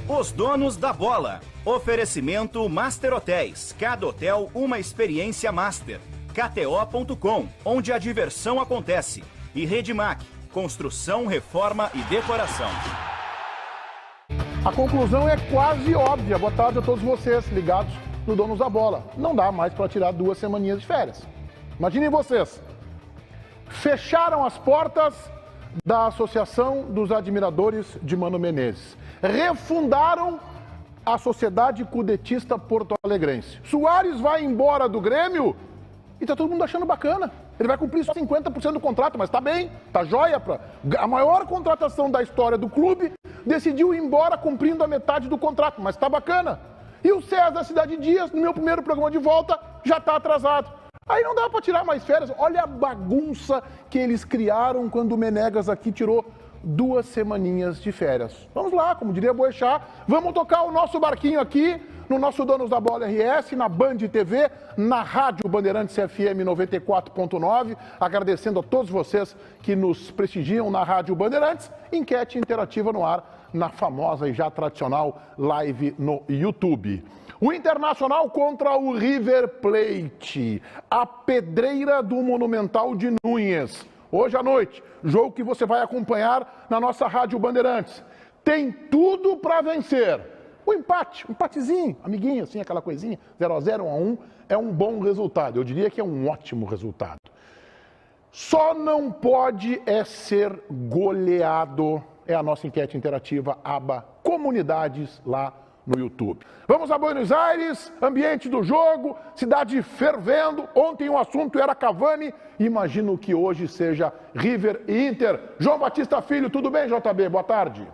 Os donos da bola. Oferecimento Master Hotéis. Cada hotel uma experiência master. KTO.com, onde a diversão acontece. E Redmac, construção, reforma e decoração. A conclusão é quase óbvia. Boa tarde a todos vocês ligados no Donos da Bola. Não dá mais para tirar 2 semaninhas de férias. Imaginem vocês. Fecharam as portas da Associação dos Admiradores de Mano Menezes. Refundaram a Sociedade Cudetista Porto-Alegrense. Soares vai embora do Grêmio e tá todo mundo achando bacana. Ele vai cumprir só 50% do contrato, mas tá bem, tá joia. A maior contratação da história do clube decidiu ir embora cumprindo a metade do contrato, mas tá bacana. E o César Cidade Dias, no meu primeiro programa de volta, já tá atrasado. Aí não dá para tirar mais férias. Olha a bagunça que eles criaram quando o Menegas aqui tirou 2 semaninhas de férias. Vamos lá, como diria Boechat, vamos tocar o nosso barquinho aqui no nosso Donos da Bola RS, na Band TV, na Rádio Bandeirantes FM 94.9, agradecendo a todos vocês que nos prestigiam na Rádio Bandeirantes, enquete interativa no ar, na famosa e já tradicional live no YouTube. O Internacional contra o River Plate, a pedreira do Monumental de Núñez. Hoje à noite, jogo que você vai acompanhar na nossa Rádio Bandeirantes. Tem tudo para vencer. O empate, um empatezinho, amiguinho, assim, aquela coisinha, 0-0, 1-1, é um bom resultado. Eu diria que é um ótimo resultado. Só não pode ser goleado. É a nossa enquete interativa, aba Comunidades, lá no YouTube. Vamos a Buenos Aires, ambiente do jogo, cidade fervendo. Ontem o assunto era Cavani, imagino que hoje seja River e Inter. João Batista Filho, tudo bem, JB? Boa tarde.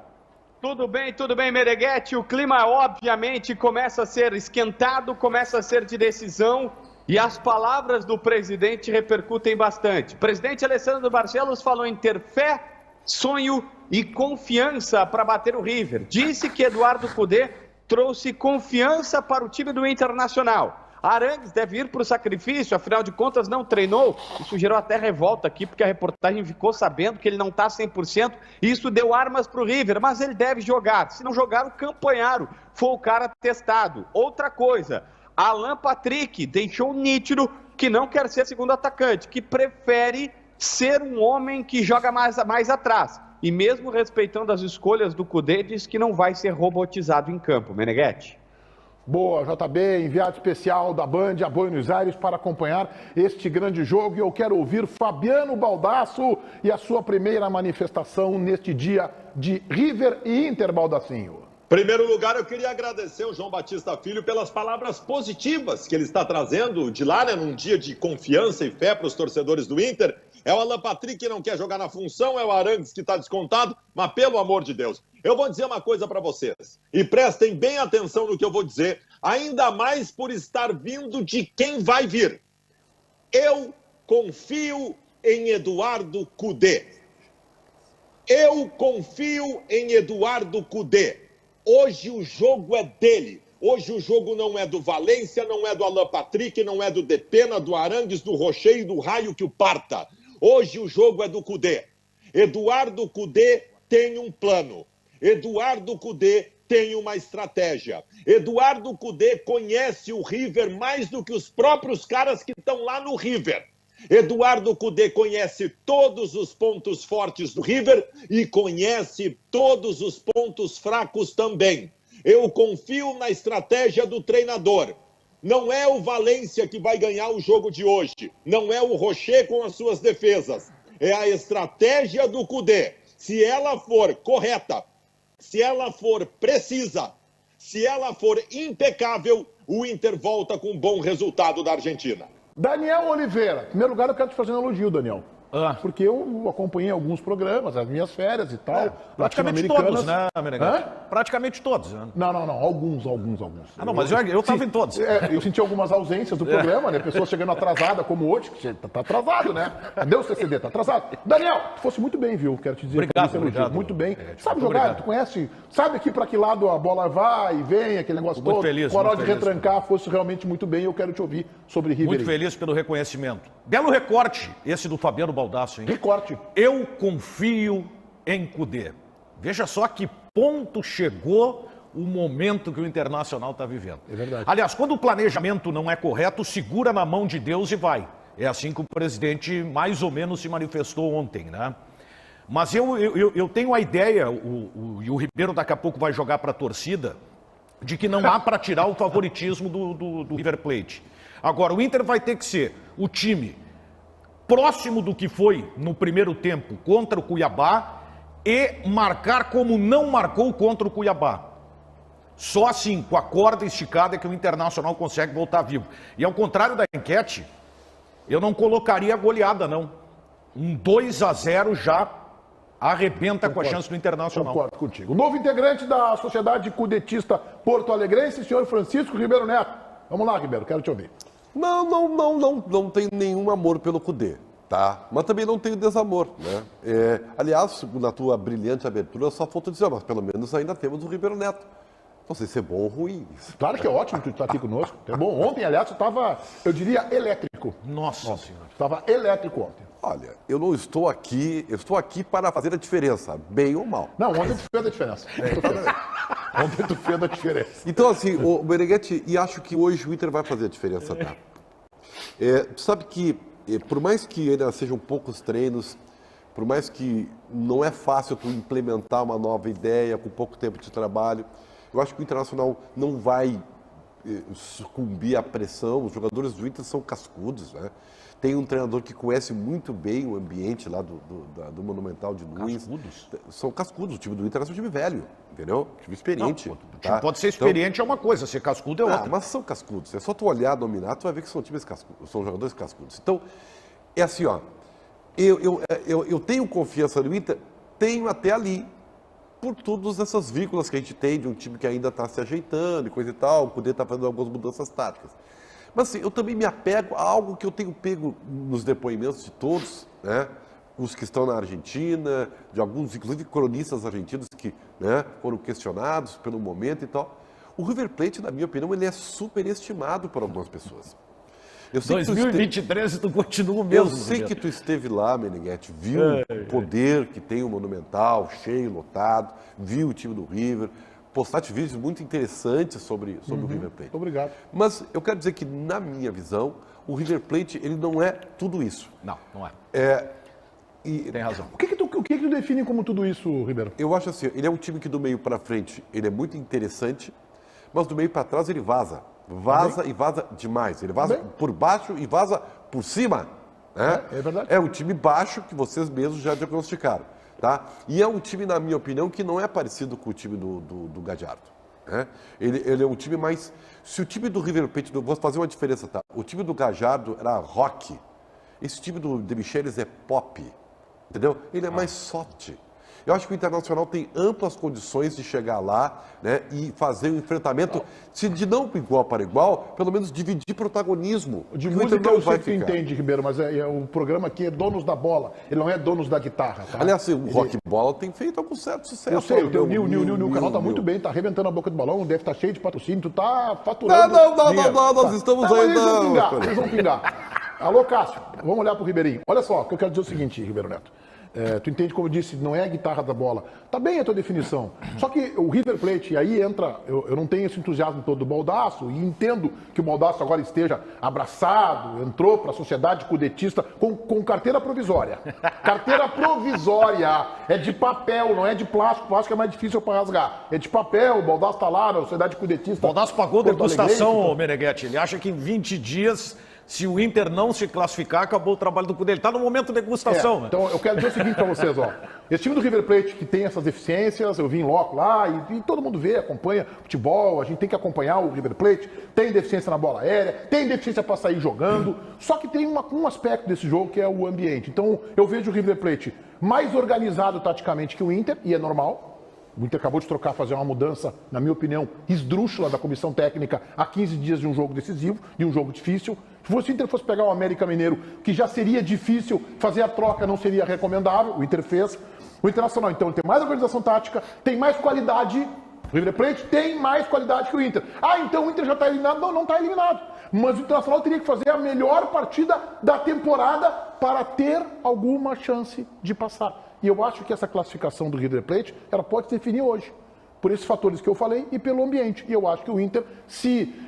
Tudo bem, Meneghete. O clima, obviamente, começa a ser esquentado, começa a ser de decisão e as palavras do presidente repercutem bastante. O presidente Alessandro Barcelos falou em ter fé, sonho e confiança para bater o River. Disse que Eduardo Cudê trouxe confiança para o time do Internacional. Arangues deve ir para o sacrifício, afinal de contas não treinou. Isso gerou até revolta aqui, porque a reportagem ficou sabendo que ele não está 100%. Isso deu armas para o River, mas ele deve jogar. Se não jogar, o Campanharo foi o cara testado. Outra coisa, Alan Patrick deixou nítido que não quer ser segundo atacante, que prefere ser um homem que joga mais atrás. E mesmo respeitando as escolhas do Cudê, diz que não vai ser robotizado em campo. Meneghete. Boa, JB, enviado especial da Band a Buenos Aires para acompanhar este grande jogo. E eu quero ouvir Fabiano Baldasso e a sua primeira manifestação neste dia de River e Inter, Baldacinho. Em primeiro lugar, eu queria agradecer ao João Batista Filho pelas palavras positivas que ele está trazendo de lá, né, num dia de confiança e fé para os torcedores do Inter. É o Alan Patrick que não quer jogar na função, é o Arangues que está descontado, mas pelo amor de Deus, eu vou dizer uma coisa para vocês, e prestem bem atenção no que eu vou dizer, ainda mais por estar vindo de quem vai vir. Eu confio em Eduardo Cudê. Eu confio em Eduardo Cudê. Hoje o jogo é dele. Hoje o jogo não é do Valência, não é do Alan Patrick, não é do Depena, do Arangues, do Rocher e do raio que o parta. Hoje o jogo é do Cudê. Eduardo Cudê tem um plano. Eduardo Cudê tem uma estratégia. Eduardo Cudê conhece o River mais do que os próprios caras que estão lá no River. Eduardo Cudê conhece todos os pontos fortes do River e conhece todos os pontos fracos também. Eu confio na estratégia do treinador. Não é o Valência que vai ganhar o jogo de hoje. Não é o Rocher com as suas defesas. É a estratégia do Cudê. Se ela for correta, se ela for precisa, se ela for impecável, o Inter volta com um bom resultado da Argentina. Daniel Oliveira. Em primeiro lugar, eu quero te fazer um elogio, Daniel. Porque eu acompanhei alguns programas, as minhas férias e tal. Praticamente todos, né, Meneghete? Praticamente todos. Né? Não. Alguns. Ah, não, mas eu estava em todos. Eu senti algumas ausências do programa, né? Pessoas chegando atrasada, como hoje, que tá atrasado, né? Cadê o CCD? Tá atrasado. Daniel, tu fosse muito bem, viu? Quero te dizer. Obrigado. Muito bem. Sabe jogar? Obrigado. Tu conhece? Sabe aqui para que lado a bola vai e vem, aquele negócio todo? Muito feliz. Com a hora de retrancar, fosse realmente muito bem. Eu quero te ouvir sobre River. Muito feliz pelo reconhecimento. Belo recorte, esse do Fabiano Baldasso, hein? Recorte. Eu confio em Cudê. Veja só que ponto chegou o momento que o Internacional está vivendo. É verdade. Aliás, quando o planejamento não é correto, segura na mão de Deus e vai. É assim que o presidente mais ou menos se manifestou ontem, né? Mas eu tenho a ideia, e o Ribeiro daqui a pouco vai jogar para a torcida, de que não há para tirar o favoritismo do River Plate. Agora, o Inter vai ter que ser o time próximo do que foi no primeiro tempo contra o Cuiabá e marcar como não marcou contra o Cuiabá. Só assim, com a corda esticada, é que o Internacional consegue voltar vivo. E ao contrário da enquete, eu não colocaria goleada, não. Um 2-0 já arrebenta com a chance do Internacional. Concordo contigo. O novo integrante da Sociedade Cudetista Porto Alegrense, senhor Francisco Ribeiro Neto. Vamos lá, Ribeiro, quero te ouvir. Não tenho nenhum amor pelo Cudê, tá? Mas também não tenho desamor, né? Aliás, na tua brilhante abertura, só falta dizer, mas pelo menos ainda temos o Ribeiro Neto. Não sei se é bom ou ruim. Claro que é ótimo que tu está aqui conosco. É bom. Ontem, aliás, tu estava, eu diria, elétrico. Nossa Senhora. Estava elétrico ontem. Olha, eu não estou aqui, eu estou aqui para fazer a diferença, bem ou mal. Não, ontem tu fez a diferença. Ontem tu fez a diferença. Então, assim, o Meneghetti, e acho que hoje o Inter vai fazer a diferença, tá? Tu sabe que, por mais que ainda sejam poucos treinos, por mais que não é fácil tu implementar uma nova ideia com pouco tempo de trabalho, eu acho que o Internacional não vai sucumbir à pressão. Os jogadores do Inter são cascudos, né? Tem um treinador que conhece muito bem o ambiente lá do Monumental de Nunes. Cascudos? São cascudos. O time do Inter é um time velho, entendeu? Time experiente. Não, o time pode ser experiente, é uma coisa, ser cascudo é outra. Mas são cascudos. É só tu olhar, dominar, tu vai ver que são times cascudos, são jogadores cascudos. Então, é assim, ó. Eu tenho confiança no Inter, tenho até ali, por todas essas vínculas que a gente tem de um time que ainda está se ajeitando e coisa e tal, poder estar fazendo algumas mudanças táticas. Mas assim, eu também me apego a algo que eu tenho pego nos depoimentos de todos, né? Os que estão na Argentina, de alguns, inclusive cronistas argentinos que, né, foram questionados pelo momento e tal. O River Plate, na minha opinião, ele é superestimado por algumas pessoas. Em 2023 tu continua o mesmo. Eu sei que tu esteve lá, Meneghetti, viu o poder que tem o Monumental, cheio, lotado, viu o time do River, postaste vídeos muito interessantes sobre o River Plate. Obrigado. Mas eu quero dizer que, na minha visão, o River Plate ele não é tudo isso. Não é. Tem razão. O que tu define como tudo isso, Ribeiro? Eu acho assim, ele é um time que do meio para frente ele é muito interessante, mas do meio para trás ele vaza. Vaza e vaza demais. Ele vaza por baixo e vaza por cima. Né? É verdade. É um time baixo que vocês mesmos já diagnosticaram. Tá? E é um time, na minha opinião, que não é parecido com o time do Gadiardo. Né? Ele é um time mais... Se o time do River Plate... Vou fazer uma diferença, tá? O time do Gadiardo era rock. Esse time do De Michelis é pop. Entendeu? Ele é mais soft. Eu acho que o Internacional tem amplas condições de chegar lá, né, e fazer um enfrentamento, se de não igual para igual, pelo menos dividir protagonismo. De música eu sei que tu entende, Ribeiro, mas o programa aqui é Donos da Bola, ele não é Donos da Guitarra. Tá? Aliás, o Rock Bola tem feito algum certo sucesso. Eu sei, o teu Nil canal tá muito bem, tá arrebentando a boca do balão, deve estar cheio de patrocínio, tu tá faturando. Não, nós estamos aí. Eles vão pingar. Alô, Cássio, vamos olhar pro Ribeirinho. Olha só, o que eu quero dizer é o seguinte, Ribeiro Neto. Tu entende, como eu disse, não é a guitarra da bola. Tá bem a tua definição. Só que o River Plate, aí entra, eu não tenho esse entusiasmo todo do Baldasso, e entendo que o Baldasso agora esteja abraçado, entrou para a sociedade cudetista com carteira provisória. Carteira provisória. É de papel, não é de plástico. Plástico é mais difícil para rasgar. É de papel, o Baldasso tá lá na sociedade cudetista. O Baldasso pagou degustação, Meneghetti. Ele acha que em 20 dias... Se o Inter não se classificar, acabou o trabalho do Cudê. Ele está no momento de degustação. Né? Então, eu quero dizer o seguinte para vocês. Ó. Esse time do River Plate que tem essas deficiências, eu vim em loco lá e todo mundo vê, acompanha futebol, a gente tem que acompanhar o River Plate. Tem deficiência na bola aérea, tem deficiência para sair jogando. Só que tem um aspecto desse jogo que é o ambiente. Então, eu vejo o River Plate mais organizado taticamente que o Inter, e é normal. O Inter acabou de fazer uma mudança, na minha opinião, esdrúxula da comissão técnica há 15 dias de um jogo decisivo, de um jogo difícil. Se o Inter fosse pegar o América Mineiro, que já seria difícil, fazer a troca não seria recomendável, o Inter fez. O Internacional, então, tem mais organização tática, tem mais qualidade. O River Plate tem mais qualidade que o Inter. Então o Inter já está eliminado? Não está eliminado. Mas o Internacional teria que fazer a melhor partida da temporada para ter alguma chance de passar. E eu acho que essa classificação do River Plate, ela pode se definir hoje. por esses fatores que eu falei e pelo ambiente. E eu acho que o Inter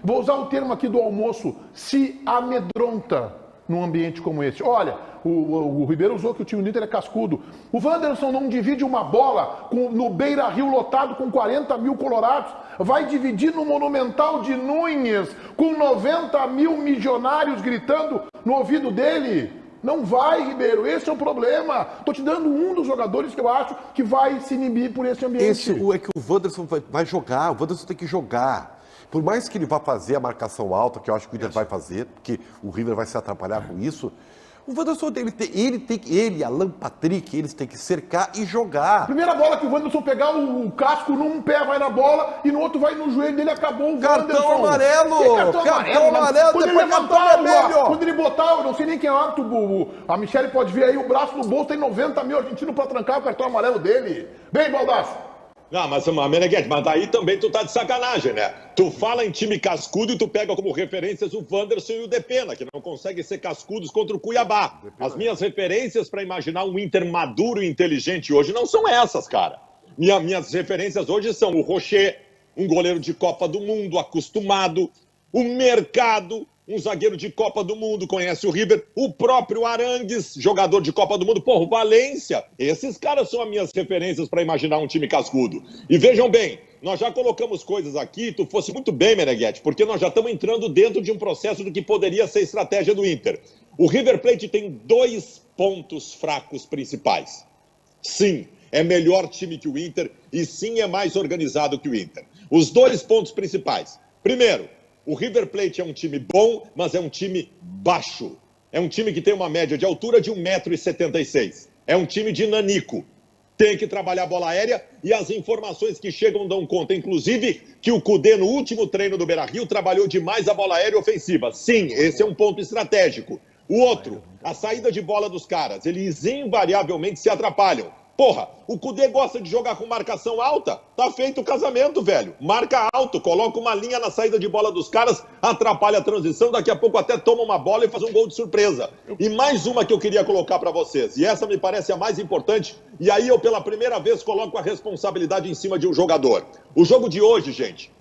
vou usar o termo aqui do almoço, se amedronta num ambiente como esse. Olha, o Ribeiro usou que o time do Inter é cascudo. O Wanderson não divide uma bola no Beira-Rio lotado com 40 mil colorados. Vai dividir no Monumental de Núñez com 90 mil milionários gritando no ouvido dele. Não vai, Ribeiro. Esse é o problema. Tô te dando um dos jogadores que eu acho que vai se inibir por esse ambiente. É que o Wanderson vai jogar. O Wanderson tem que jogar. Por mais que ele vá fazer a marcação alta, que eu acho que o Inter vai fazer, porque o River vai se atrapalhar com isso, o Wanderson, ele, Alan Patrick, eles têm que cercar e jogar. Primeira bola que o Wanderson pegar o casco num pé vai na bola e no outro vai no joelho dele, acabou o cartão Wanderson. Amarelo! Cartão amarelo, quando ele levantar, quando ele botar, eu não sei nem quem é o árbitro, a Michele pode ver aí, o braço no bolso tem 90 mil argentinos pra trancar o cartão amarelo dele. Bem, Baldasso. Não, mas Meneghete, mas daí também tu tá de sacanagem, né? Tu fala em time cascudo e tu pega como referências o Wanderson e o Depena, que não conseguem ser cascudos contra o Cuiabá. As minhas referências para imaginar um Inter maduro e inteligente hoje não são essas, cara. Minhas referências hoje são o Rocher, um goleiro de Copa do Mundo acostumado, o Mercado, um zagueiro de Copa do Mundo, conhece o River, o próprio Arangues, jogador de Copa do Mundo, porra, o Valência. Esses caras são as minhas referências para imaginar um time cascudo. E vejam bem, nós já colocamos coisas aqui, tu fosse muito bem, Meneghete, porque nós já estamos entrando dentro de um processo do que poderia ser a estratégia do Inter. O River Plate tem 2 pontos fracos principais. Sim, é melhor time que o Inter e sim é mais organizado que o Inter. Os 2 pontos principais. Primeiro, o River Plate é um time bom, mas é um time baixo. É um time que tem uma média de altura de 1,76 m. É um time de nanico. Tem que trabalhar a bola aérea e as informações que chegam dão conta, inclusive, que o Cudê, no último treino do Beira-Rio, trabalhou demais a bola aérea ofensiva. Sim, esse é um ponto estratégico. O outro, a saída de bola dos caras. Eles invariavelmente se atrapalham. Porra, o Cudê gosta de jogar com marcação alta? Tá feito o casamento, velho. Marca alto, coloca uma linha na saída de bola dos caras, atrapalha a transição, daqui a pouco até toma uma bola e faz um gol de surpresa. E mais uma que eu queria colocar pra vocês, e essa me parece a mais importante, e aí eu pela primeira vez coloco a responsabilidade em cima de um jogador. O jogo de hoje, gente,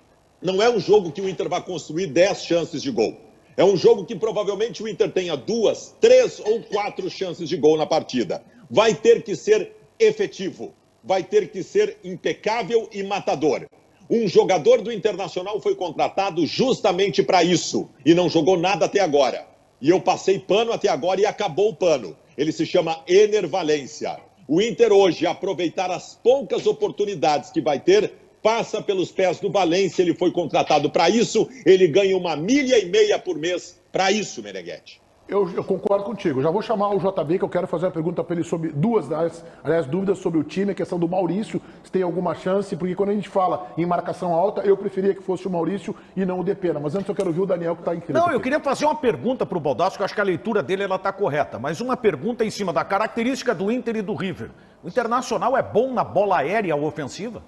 não é um jogo que o Inter vai construir 10 chances de gol. É um jogo que provavelmente o Inter tenha 2, 3 ou 4 chances de gol na partida. Vai ter que ser efetivo, vai ter que ser impecável e matador. Um jogador do Internacional foi contratado justamente para isso e não jogou nada até agora. E eu passei pano até agora e acabou o pano. Ele se chama Ener Valencia. O Inter hoje, aproveitar as poucas oportunidades que vai ter, passa pelos pés do Valencia. Ele foi contratado para isso, ele ganha 1,5 milha por mês para isso, Meneghete. Eu concordo contigo. Já vou chamar o JB, que eu quero fazer uma pergunta para ele sobre dúvidas sobre o time, a questão do Maurício, se tem alguma chance, porque quando a gente fala em marcação alta, eu preferia que fosse o Maurício e não o Depena. Mas antes eu quero ouvir o Daniel, que está incrível. Não, eu queria fazer uma pergunta para o Baldasso, que eu acho que a leitura dele está correta, mas uma pergunta em cima da característica do Inter e do River. O Internacional é bom na bola aérea ofensiva?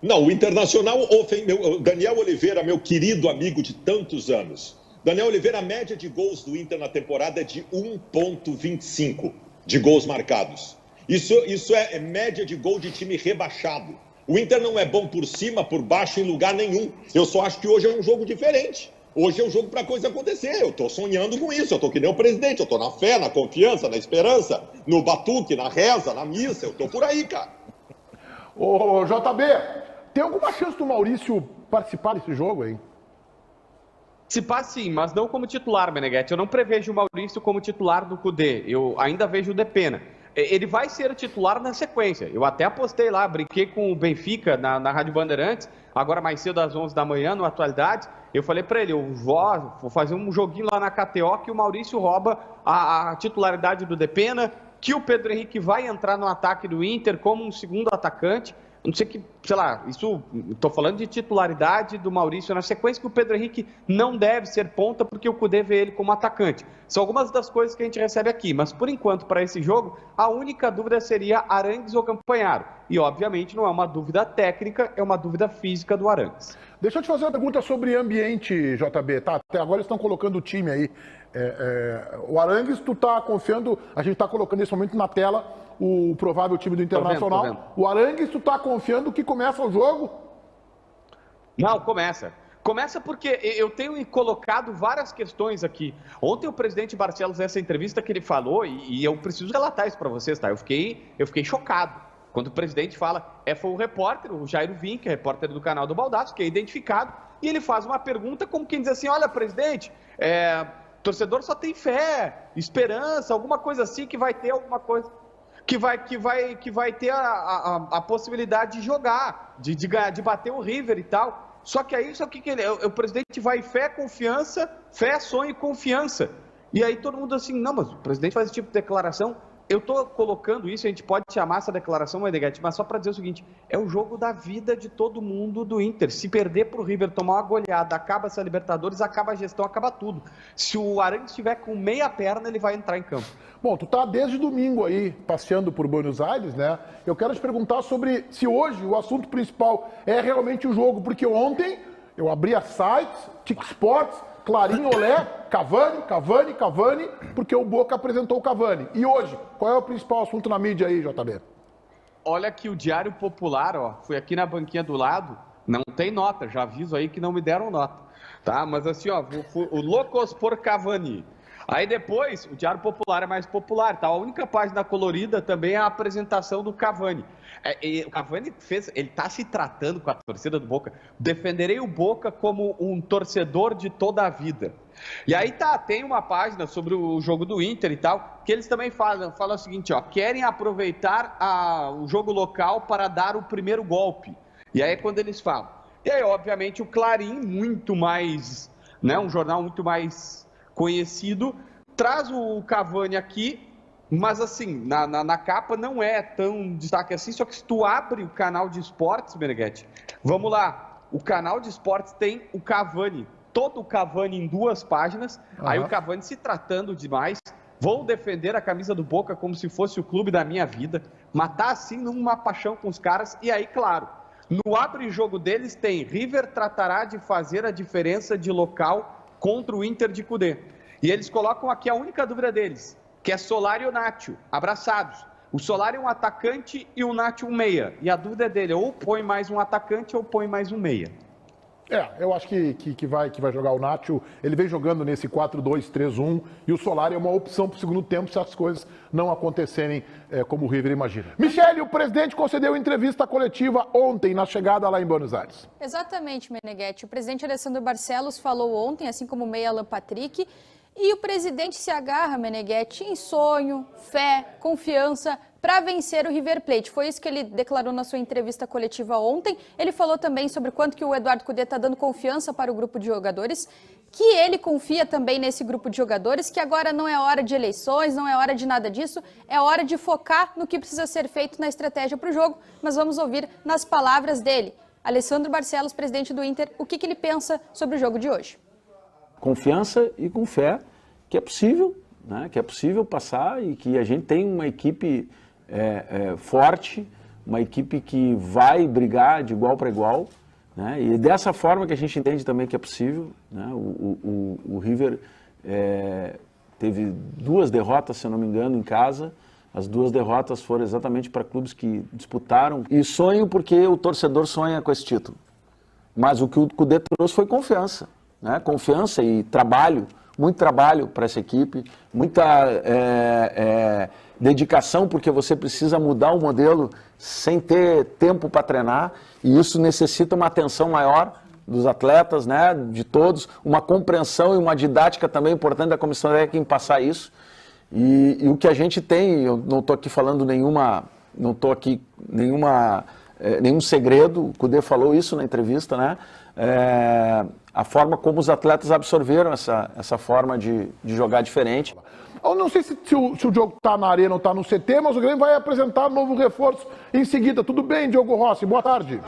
Não, o Internacional, Daniel Oliveira, meu querido amigo de tantos anos, Daniel Oliveira, a média de gols do Inter na temporada é de 1,25 de gols marcados. Isso é média de gol de time rebaixado. O Inter não é bom por cima, por baixo, em lugar nenhum. Eu só acho que hoje é um jogo diferente. Hoje é um jogo para coisa acontecer. Eu estou sonhando com isso. Eu estou que nem o presidente. Eu estou na fé, na confiança, na esperança, no batuque, na reza, na missa. Eu estou por aí, cara. Ô, JB, tem alguma chance do Maurício participar desse jogo aí? Participar sim, mas não como titular, Meneghete. Eu não prevejo o Maurício como titular do Cudê. Eu ainda vejo o Depena. Ele vai ser titular na sequência. Eu até apostei lá, brinquei com o Benfica na Rádio Bandeirantes, agora mais cedo às 11 da manhã, no Atualidade. Eu falei para ele, eu vou fazer um joguinho lá na KTO que o Maurício rouba a titularidade do Depena, que o Pedro Henrique vai entrar no ataque do Inter como um segundo atacante. Não sei que, sei lá, isso, estou falando de titularidade do Maurício na sequência, que o Pedro Henrique não deve ser ponta, porque o Cudê vê ele como atacante. São algumas das coisas que a gente recebe aqui, mas por enquanto, para esse jogo, a única dúvida seria Arangues ou Campanharo. E, obviamente, não é uma dúvida técnica, é uma dúvida física do Arangues. Deixa eu te fazer uma pergunta sobre ambiente, JB, tá? Até agora eles estão colocando o time aí. O Arangues, tu tá confiando, a gente tá colocando nesse momento na tela o provável time do Internacional. Tô vendo. O Arangues, tu tá confiando que começa o jogo? Não, começa. Começa porque eu tenho colocado várias questões aqui. Ontem o presidente Barcelos, nessa entrevista que ele falou, e eu preciso relatar isso para vocês, tá? Eu fiquei chocado. Quando o presidente fala, foi o repórter, o Jairo Vinck, repórter do canal do Baldassi, que é identificado, e ele faz uma pergunta como quem diz assim, olha, presidente, torcedor só tem fé, esperança, alguma coisa assim, que vai ter alguma coisa, que vai ter a possibilidade de jogar, de bater o River e tal. Só que aí, o presidente vai fé, confiança, fé, sonho e confiança. E aí todo mundo assim, não, mas o presidente faz esse tipo de declaração. Eu estou colocando isso, a gente pode chamar essa declaração, Meneghete, mas só para dizer o seguinte, é o jogo da vida de todo mundo do Inter. Se perder para o River, tomar uma goleada, acaba essa Libertadores, acaba a gestão, acaba tudo. Se o Arangues estiver com meia perna, ele vai entrar em campo. Bom, tu tá desde domingo aí, passeando por Buenos Aires, né? Eu quero te perguntar sobre se hoje o assunto principal é realmente o jogo, porque ontem eu abri a sites, TIC Sports, Clarim, Olé, Cavani, porque o Boca apresentou o Cavani. E hoje, qual é o principal assunto na mídia aí, JB? Olha que o Diário Popular, fui aqui na banquinha do lado, não tem nota, já aviso aí que não me deram nota, tá? Mas assim, o Loucos por Cavani. Aí depois, o Diário Popular é mais popular, tá? A única página colorida também é a apresentação do Cavani. O Cavani ele tá se tratando com a torcida do Boca. Defenderei o Boca como um torcedor de toda a vida. E aí tem uma página sobre o jogo do Inter e tal, que eles também falam o seguinte, querem aproveitar o jogo local para dar o primeiro golpe. E aí é quando eles falam. E aí, obviamente, o Clarim, muito mais, né, um jornal muito mais conhecido, traz o Cavani aqui, mas assim, na capa não é tão destaque assim, só que se tu abre o canal de esportes, Meneghete, vamos lá, o canal de esportes tem o Cavani, todo o Cavani em 2 páginas, aí o Cavani se tratando demais, vou defender a camisa do Boca como se fosse o clube da minha vida, matar assim numa paixão com os caras, e aí, claro, no abre-jogo deles tem River tratará de fazer a diferença de local contra o Inter de Cudê. E eles colocam aqui a única dúvida deles, que é Solari e Nacho, abraçados. O Solari é um atacante e o Nacho um meia. E a dúvida dele é ou põe mais um atacante ou põe mais um meia. Eu acho que vai jogar o Nacho. Ele vem jogando nesse 4-2-3-1 e o Solari é uma opção para o segundo tempo se as coisas não acontecerem como o River imagina. Michele, o presidente concedeu entrevista coletiva ontem na chegada lá em Buenos Aires. Exatamente, Meneghete. O presidente Alessandro Barcelos falou ontem, assim como o meia Alan Patrick, e o presidente se agarra, Meneghete, em sonho, fé, confiança para vencer o River Plate. Foi isso que ele declarou na sua entrevista coletiva ontem. Ele falou também sobre quanto que o Eduardo Cudê está dando confiança para o grupo de jogadores, que ele confia também nesse grupo de jogadores, que agora não é hora de eleições, não é hora de nada disso, é hora de focar no que precisa ser feito na estratégia para o jogo. Mas vamos ouvir nas palavras dele, Alessandro Barcelos, presidente do Inter, o que ele pensa sobre o jogo de hoje. Confiança e com fé que é possível, né? Que é possível passar e que a gente tem uma equipe forte, uma equipe que vai brigar de igual para igual, né? E dessa forma que a gente entende também que é possível, né? O River teve 2 derrotas, se eu não me engano, em casa. As 2 derrotas foram exatamente para clubes que disputaram. E sonho porque o torcedor sonha com esse título. Mas o que o Cudê trouxe foi confiança, né? Confiança e trabalho, muito trabalho para essa equipe, muita dedicação, porque você precisa mudar o modelo sem ter tempo para treinar, e isso necessita uma atenção maior dos atletas, né, de todos, uma compreensão e uma didática também importante da comissão técnica em passar isso. E o que a gente tem, eu não estou aqui falando nenhum segredo, o Cudê falou isso na entrevista, né? A forma como os atletas absorveram essa forma de jogar diferente. Eu não sei se o jogo está na arena ou está no CT, mas o Grêmio vai apresentar novo reforço em seguida. Tudo bem, Diogo Rossi? Boa tarde.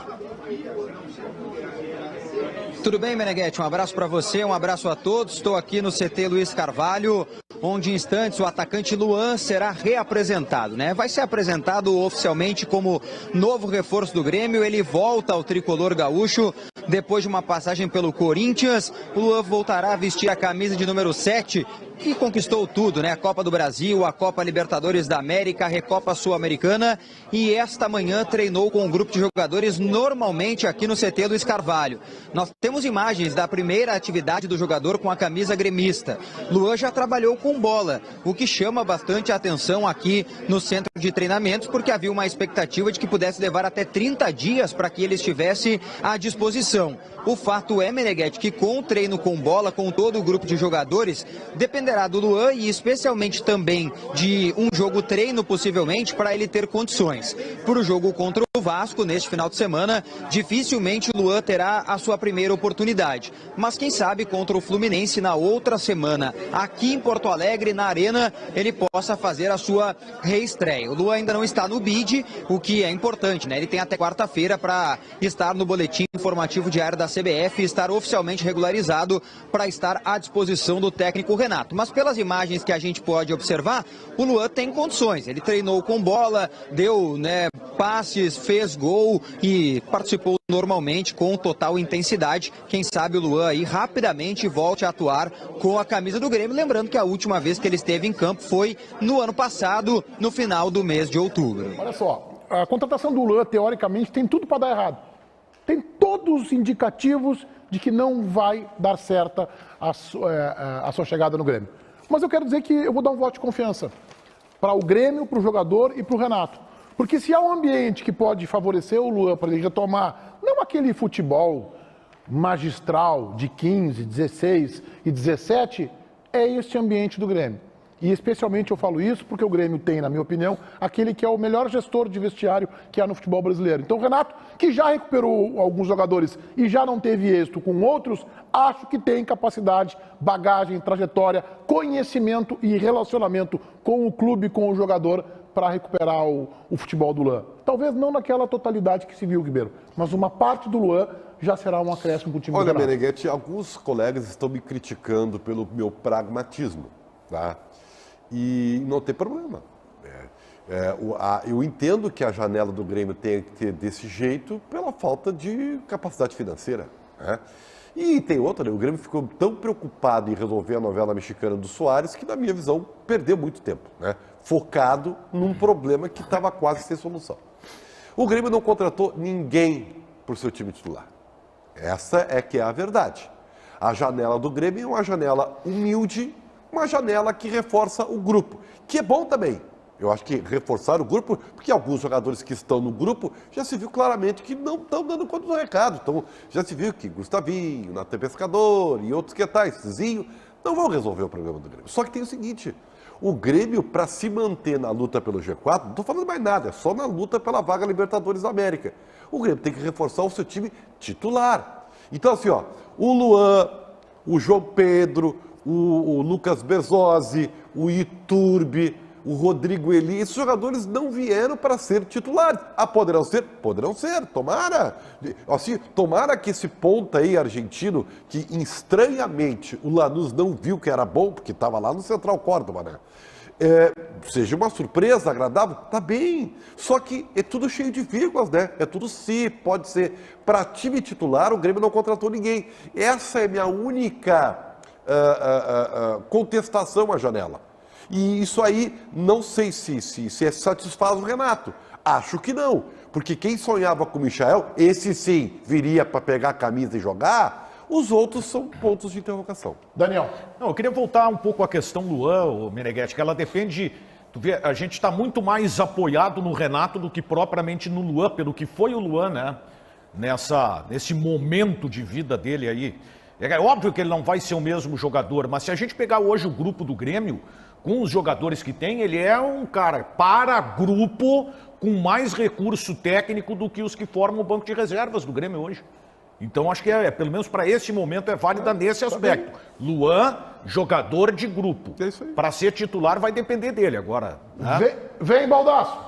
Tudo bem, Meneghete? Um abraço para você, um abraço a todos. Estou aqui no CT Luiz Carvalho, onde em instantes o atacante Luan será reapresentado, né? Vai ser apresentado oficialmente como novo reforço do Grêmio. Ele volta ao tricolor gaúcho Depois de uma passagem pelo Corinthians, o Luan voltará a vestir a camisa de número 7, que conquistou tudo, né? A Copa do Brasil, a Copa Libertadores da América, a Recopa Sul-Americana, e esta manhã treinou com um grupo de jogadores normalmente aqui no CT Luiz Carvalho. Nós temos imagens da primeira atividade do jogador com a camisa gremista. Luan já trabalhou com bola, o que chama bastante a atenção aqui no centro de treinamentos, porque havia uma expectativa de que pudesse levar até 30 dias para que ele estivesse à disposição. O fato é, Meneghetti, que com o treino com bola, com todo o grupo de jogadores, dependerá do Luan e especialmente também de um jogo-treino, possivelmente, para ele ter condições. Para o jogo contra o Vasco, neste final de semana, dificilmente o Luan terá a sua primeira oportunidade. Mas quem sabe contra o Fluminense na outra semana, aqui em Porto Alegre, na Arena, ele possa fazer a sua reestreia. O Luan ainda não está no BID, o que é importante, né? Ele tem até quarta-feira para estar no boletim informativo diário da CBF e estar oficialmente regularizado para estar à disposição do técnico Renato. Mas pelas imagens que a gente pode observar, o Luan tem condições. Ele treinou com bola, deu, né, passes, fez gol e participou normalmente com total intensidade. Quem sabe o Luan aí rapidamente volte a atuar com a camisa do Grêmio. Lembrando que a última vez que ele esteve em campo foi no ano passado, no final do mês de outubro. Olha só, a contratação do Luan, teoricamente, tem tudo para dar errado. Tem todos os indicativos de que não vai dar certa a sua chegada no Grêmio. Mas eu quero dizer que eu vou dar um voto de confiança para o Grêmio, para o jogador e para o Renato. Porque se há um ambiente que pode favorecer o Luan para ele retomar, não aquele futebol magistral de 15, 16 e 17, é este ambiente do Grêmio. E especialmente eu falo isso porque o Grêmio tem, na minha opinião, aquele que é o melhor gestor de vestiário que há no futebol brasileiro. Então o Renato, que já recuperou alguns jogadores e já não teve êxito com outros, acho que tem capacidade, bagagem, trajetória, conhecimento e relacionamento com o clube, com o jogador, para recuperar o futebol do Luan. Talvez não naquela totalidade que se viu, Ribeiro, mas uma parte do Luan já será um acréscimo para o time do Renato. Olha, Meneghetti, alguns colegas estão me criticando pelo meu pragmatismo, tá? E não tem problema. Eu entendo que a janela do Grêmio tenha que ter desse jeito pela falta de capacidade financeira, né? E tem outra, né? O Grêmio ficou tão preocupado em resolver a novela mexicana do Soares que, na minha visão, perdeu muito tempo, né? Focado num problema que estava quase sem solução. O Grêmio não contratou ninguém por seu time titular. Essa é que é a verdade. A janela do Grêmio é uma janela humilde, uma janela que reforça o grupo, que é bom também. Eu acho que reforçar o grupo, porque alguns jogadores que estão no grupo já se viu claramente que não estão dando conta do recado. Então, já se viu que Gustavinho, Natan Pescador e outros que tais, Zinho, não vão resolver o problema do Grêmio. Só que tem o seguinte, o Grêmio, para se manter na luta pelo G4, não estou falando mais nada, é só na luta pela vaga Libertadores da América. O Grêmio tem que reforçar o seu time titular. Então, assim, ó, o Luan, o João Pedro, o Lucas Bezosi, o Iturbe, o Rodrigo Eli, esses jogadores não vieram para ser titulares. Ah, poderão ser? Poderão ser, tomara. Assim, tomara que esse ponta aí argentino, que estranhamente o Lanús não viu que era bom, porque estava lá no Central Córdoba, né? Seja uma surpresa agradável, tá bem. Só que é tudo cheio de vírgulas, né? É tudo se, pode ser. Para time titular, o Grêmio não contratou ninguém. Essa é minha única contestação à janela. E isso aí, não sei se satisfaz o Renato. Acho que não, porque quem sonhava com o Michael, esse sim viria para pegar a camisa e jogar, os outros são pontos de interrogação. Daniel. Não, eu queria voltar um pouco à questão Luan, Meneghetti, que ela depende... Tu vê, a gente está muito mais apoiado no Renato do que propriamente no Luan, pelo que foi o Luan, né? Nesse momento de vida dele aí. É óbvio que ele não vai ser o mesmo jogador, mas se a gente pegar hoje o grupo do Grêmio, com os jogadores que tem, ele é um cara para grupo com mais recurso técnico do que os que formam o banco de reservas do Grêmio hoje. Então acho que pelo menos para esse momento é válida nesse aspecto. Luan, jogador de grupo. É isso aí. Para ser titular vai depender dele agora. Né? Vem, Baldasso.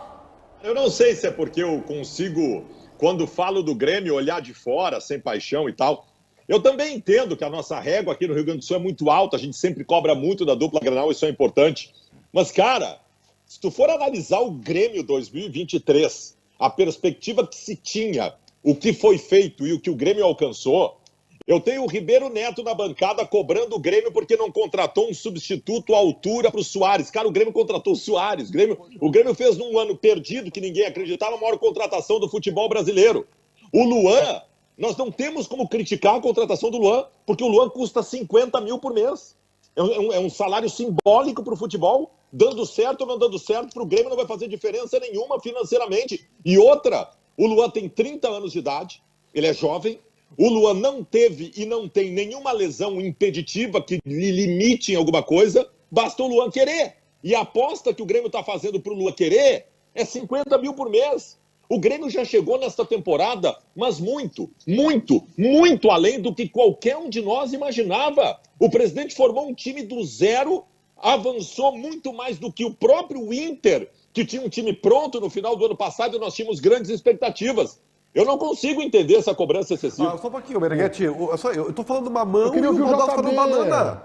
Eu não sei se é porque eu consigo, quando falo do Grêmio, olhar de fora, sem paixão e tal. Eu também entendo que a nossa régua aqui no Rio Grande do Sul é muito alta, a gente sempre cobra muito da dupla Grenal, isso é importante. Mas, cara, se tu for analisar o Grêmio 2023, a perspectiva que se tinha o que foi feito e o que o Grêmio alcançou, eu tenho o Ribeiro Neto na bancada cobrando o Grêmio porque não contratou um substituto à altura para o Soares. Cara, o Grêmio contratou o Soares. O Grêmio fez num ano perdido, que ninguém acreditava, a maior contratação do futebol brasileiro. O Luan, nós não temos como criticar a contratação do Luan, porque o Luan custa 50 mil por mês. É um salário simbólico para o futebol, dando certo ou não dando certo, para o Grêmio não vai fazer diferença nenhuma financeiramente. E outra, o Luan tem 30 anos de idade, ele é jovem, o Luan não teve e não tem nenhuma lesão impeditiva que lhe limite em alguma coisa, basta o Luan querer. E a aposta que o Grêmio está fazendo para o Luan querer é 50 mil por mês. O Grêmio já chegou nesta temporada, mas muito, muito, muito além do que qualquer um de nós imaginava. O presidente formou um time do zero, avançou muito mais do que o próprio Inter, que tinha um time pronto no final do ano passado e nós tínhamos grandes expectativas. Eu não consigo entender essa cobrança excessiva. Só um pouquinho, Meneghete. Eu tô falando mamão e o Baldassi falando banana.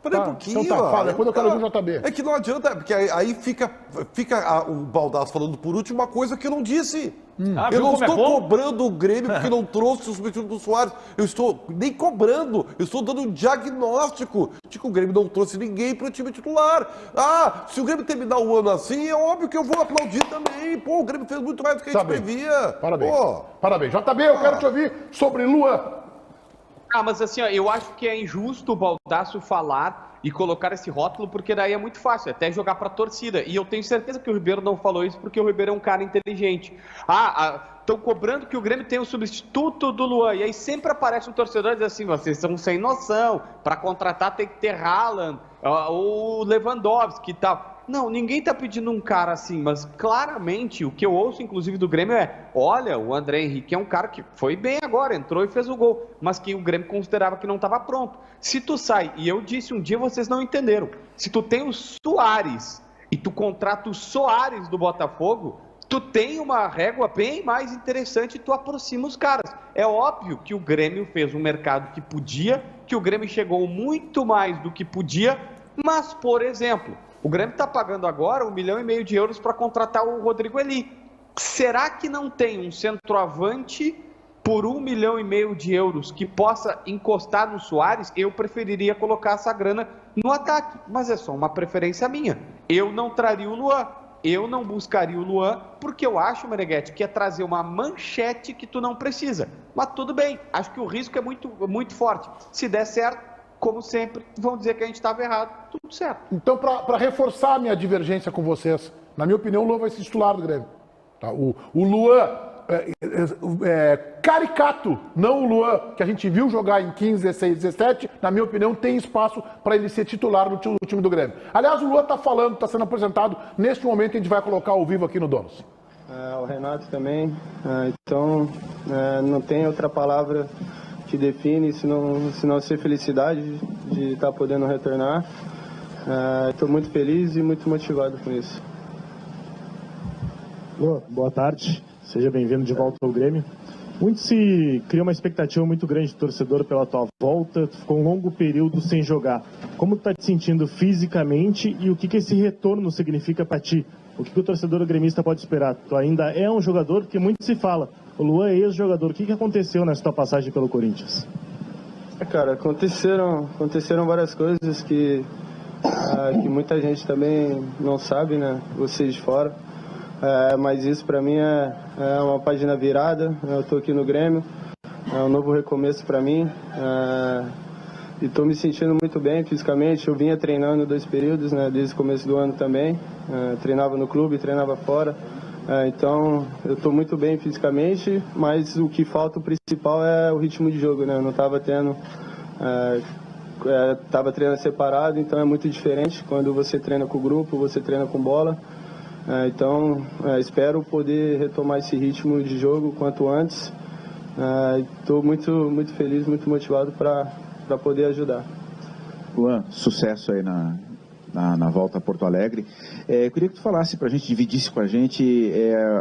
Peraí um Tá, pouquinho. então tá, fala, depois eu quero ouvir o JB. É que não adianta, porque aí fica o Baldassi falando por último uma coisa que eu não disse. Eu não estou cobrando o Grêmio porque não trouxe o substituto do Soares. Eu estou nem cobrando, eu estou dando um diagnóstico de que o Grêmio não trouxe ninguém para o time titular. Se o Grêmio terminar o ano assim, é óbvio que eu vou aplaudir também. Pô, o Grêmio fez muito mais do que a gente previa. Parabéns. Parabéns. JB, eu quero te ouvir sobre Luan. Mas assim, ó, eu acho que é injusto o Baldasso falar e colocar esse rótulo, porque daí é muito fácil, até jogar para a torcida. E eu tenho certeza que o Ribeiro não falou isso, porque o Ribeiro é um cara inteligente. Estão cobrando que o Grêmio tem um substituto do Luan. E aí sempre aparece um torcedor e diz assim, vocês são sem noção, para contratar tem que ter Haaland, ou Lewandowski e tal. Não, ninguém tá pedindo um cara assim, mas claramente o que eu ouço, inclusive, do Grêmio é: olha, o André Henrique é um cara que foi bem agora, entrou e fez o gol, mas que o Grêmio considerava que não estava pronto. Se tu sai, e eu disse um dia, vocês não entenderam, se tu tem o Soares e tu contrata o Soares do Botafogo, tu tem uma régua bem mais interessante e tu aproxima os caras. É óbvio que o Grêmio fez um mercado que podia, que o Grêmio chegou muito mais do que podia, mas, por exemplo, o Grêmio está pagando agora 1,5 milhão de euros para contratar o Rodrigo Eli. Será que não tem um centroavante por 1,5 milhão de euros que possa encostar no Soares? Eu preferiria colocar essa grana no ataque, mas é só uma preferência minha. Eu não traria o Luan, eu não buscaria o Luan, porque eu acho, Meneghete, que é trazer uma manchete que tu não precisa. Mas tudo bem, acho que o risco é muito, muito forte. Se der certo, como sempre, vão dizer que a gente estava errado, tudo certo. Então, para reforçar a minha divergência com vocês, na minha opinião, o Luan vai ser titular do Grêmio. Tá? O Luan caricato, não o Luan que a gente viu jogar em 15, 16, 17, na minha opinião, tem espaço para ele ser titular no time do Grêmio. Aliás, o Luan está falando, está sendo apresentado, neste momento a gente vai colocar ao vivo aqui no Donos. O Renato também, então não tem outra palavra que define, se não ser felicidade de estar podendo retornar. Estou muito feliz e muito motivado com isso. Boa tarde, seja bem-vindo de volta ao Grêmio. Muito se criou uma expectativa muito grande do torcedor pela tua volta, tu ficou um longo período sem jogar. Como tu está te sentindo fisicamente e o que esse retorno significa para ti? O que o torcedor gremista pode esperar? Tu ainda é um jogador, porque muito se fala, o Luan é ex-jogador. O que aconteceu nessa tua passagem pelo Corinthians? Cara, aconteceram várias coisas que muita gente também não sabe, né? Vocês de fora. Mas isso para mim é uma página virada. Eu estou aqui no Grêmio, é um novo recomeço para mim. E estou me sentindo muito bem fisicamente. Eu vinha treinando 2 períodos, né, desde o começo do ano também. Treinava no clube, treinava fora. Então, eu estou muito bem fisicamente, mas o que falta, o principal, é o ritmo de jogo, né? Eu não estava tendo... Estava treinando separado, então é muito diferente quando você treina com o grupo, você treina com bola. Então, espero poder retomar esse ritmo de jogo quanto antes. Estou muito, muito feliz, muito motivado para poder ajudar. Luan, sucesso aí na volta a Porto Alegre. Eu queria que tu falasse para a gente, dividisse com a gente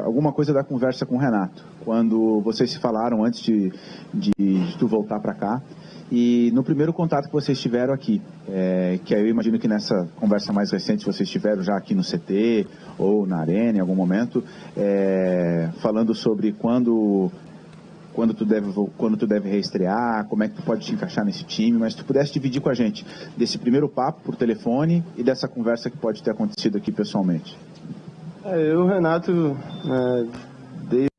alguma coisa da conversa com o Renato, quando vocês se falaram antes de tu voltar para cá. E no primeiro contato que vocês tiveram aqui, que aí eu imagino que nessa conversa mais recente vocês tiveram já aqui no CT ou na Arena em algum momento, falando sobre quando quando tu deve reestrear, como é que tu pode te encaixar nesse time, mas se tu pudesse dividir com a gente desse primeiro papo por telefone e dessa conversa que pode ter acontecido aqui pessoalmente. Eu e o Renato, desde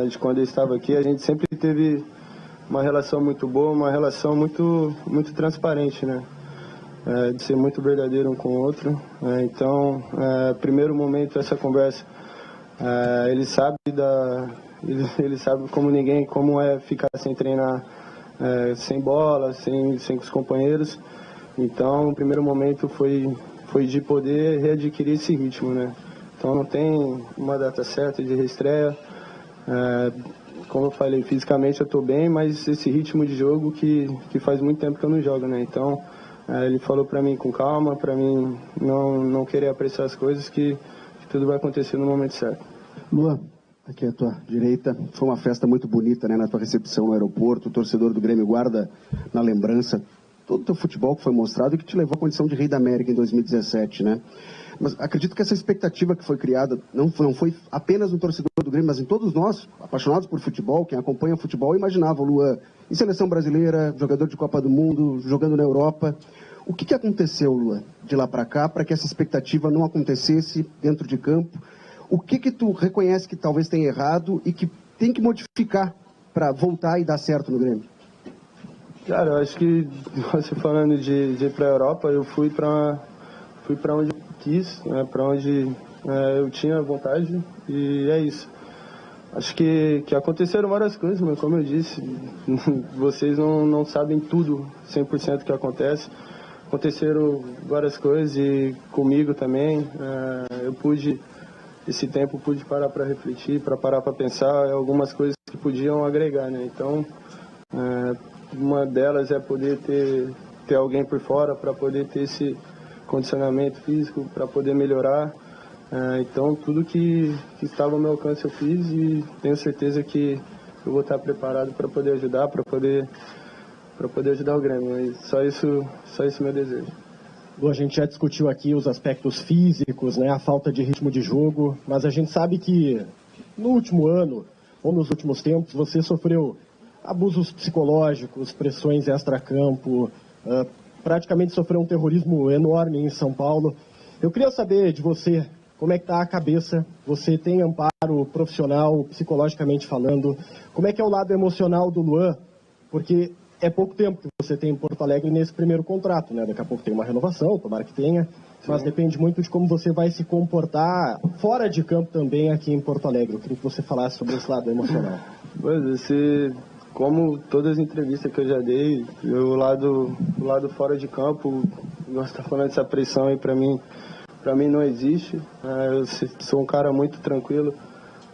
de quando eu estava aqui, a gente sempre teve uma relação muito boa, uma relação muito transparente, né? De ser muito verdadeiro um com o outro. Então, primeiro momento, essa conversa, ele sabe como ninguém, como é ficar sem treinar, sem bola, sem os companheiros. Então, o primeiro momento foi de poder readquirir esse ritmo, né? Então, não tem uma data certa de reestreia. Como eu falei, fisicamente eu estou bem, mas esse ritmo de jogo que faz muito tempo que eu não jogo, né? Então, ele falou para mim com calma, para mim não querer apressar as coisas, que tudo vai acontecer no momento certo. Luan, aqui à tua direita, foi uma festa muito bonita, né, na tua recepção no aeroporto, o torcedor do Grêmio guarda na lembrança todo o teu futebol que foi mostrado e que te levou à condição de Rei da América em 2017, né? Mas acredito que essa expectativa que foi criada não foi apenas no torcedor do Grêmio, mas em todos nós, apaixonados por futebol, quem acompanha o futebol, imaginava o Luan em seleção brasileira, jogador de Copa do Mundo, jogando na Europa. O que aconteceu, Luan, de lá para cá, para que essa expectativa não acontecesse dentro de campo? O que tu reconhece que talvez tenha errado e que tem que modificar para voltar e dar certo no Grêmio? Cara, eu acho que você falando de ir para a Europa, eu fui para onde eu quis, né, para onde eu tinha vontade, e é isso. Acho que aconteceram várias coisas, mas como eu disse, vocês não sabem tudo 100% que acontece. Aconteceram várias coisas e comigo também. Esse tempo pude parar para refletir, para parar para pensar algumas coisas que podiam agregar, né? Então, uma delas é poder ter alguém por fora para poder ter esse condicionamento físico, para poder melhorar. Então, tudo que estava ao meu alcance eu fiz e tenho certeza que eu vou estar preparado para poder ajudar, para poder ajudar o Grêmio. E só isso meu desejo. A gente já discutiu aqui os aspectos físicos, né, a falta de ritmo de jogo, mas a gente sabe que no último ano, ou nos últimos tempos, você sofreu abusos psicológicos, pressões extracampo, praticamente sofreu um terrorismo enorme em São Paulo. Eu queria saber de você, como é que está a cabeça? Você tem amparo profissional, psicologicamente falando? Como é que é o lado emocional do Luan? Porque é pouco tempo que você tem em Porto Alegre nesse primeiro contrato, né? Daqui a pouco tem uma renovação, tomara que tenha, mas depende muito de como você vai se comportar fora de campo também aqui em Porto Alegre. Eu queria que você falasse sobre esse lado emocional. Pois, como todas as entrevistas que eu já dei, o lado fora de campo, nós estamos falando dessa pressão aí, para mim não existe. Eu sou um cara muito tranquilo,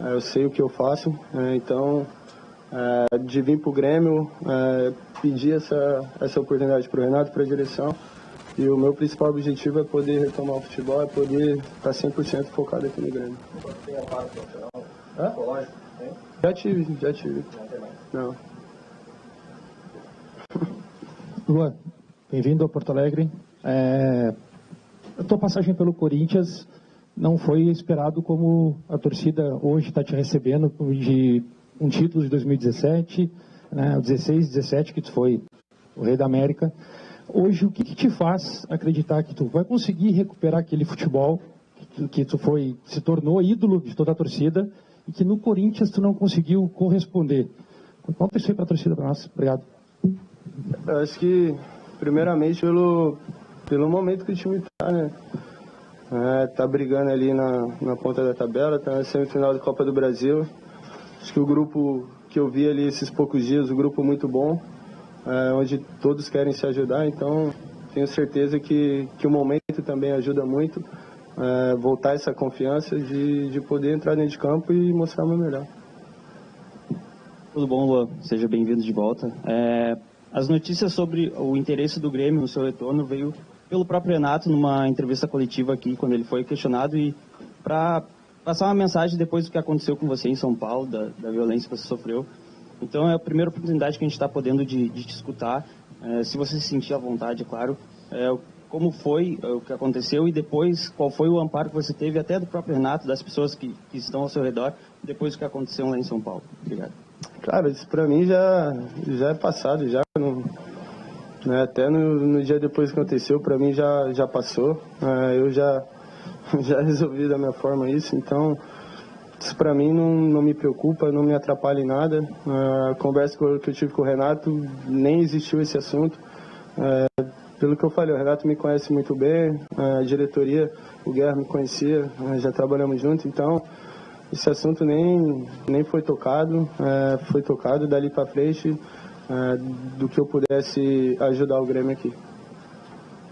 eu sei o que eu faço, então de vir para o Grêmio, pedir essa oportunidade para o Renato, para a direção, e o meu principal objetivo é poder retomar o futebol, é poder estar 100% focado aqui no Grêmio. Tem a parte profissional? Lógico, tem? Já tive. Não. Luan, bem-vindo a Porto Alegre. A tua passagem pelo Corinthians não foi esperado como a torcida hoje está te recebendo, de um título de 2017, né, 16, 17, que tu foi o Rei da América. Hoje, o que te faz acreditar que tu vai conseguir recuperar aquele futebol que tu se tornou ídolo de toda a torcida e que no Corinthians tu não conseguiu corresponder? Conta isso aí para a torcida, para nós. Obrigado. Eu acho que, primeiramente, pelo momento que o time está, né? Tá brigando ali na ponta da tabela, tá na semifinal da Copa do Brasil. Acho que o grupo que eu vi ali esses poucos dias, um grupo muito bom, onde todos querem se ajudar, então tenho certeza que o momento também ajuda muito, voltar essa confiança de poder entrar dentro de campo e mostrar o meu melhor. Tudo bom, Luan? Seja bem-vindo de volta. As notícias sobre o interesse do Grêmio no seu retorno veio pelo próprio Renato numa entrevista coletiva aqui, quando ele foi questionado, e para passar uma mensagem depois do que aconteceu com você em São Paulo, da violência que você sofreu. Então é a primeira oportunidade que a gente está podendo de te escutar, se você se sentir à vontade, é claro, como foi o que aconteceu e depois qual foi o amparo que você teve até do próprio Renato, das pessoas que estão ao seu redor, depois do que aconteceu lá em São Paulo. Obrigado. Cara, isso pra mim já é passado, já não, né, até no dia depois que aconteceu, pra mim já passou. Eu já resolvi da minha forma isso, então isso pra mim não me preocupa, não me atrapalha em nada. A conversa que eu tive com o Renato, nem existiu esse assunto. Pelo que eu falei, o Renato me conhece muito bem, a diretoria, o Guerra me conhecia, já trabalhamos juntos, então esse assunto nem foi tocado, foi tocado dali para frente, do que eu pudesse ajudar o Grêmio aqui.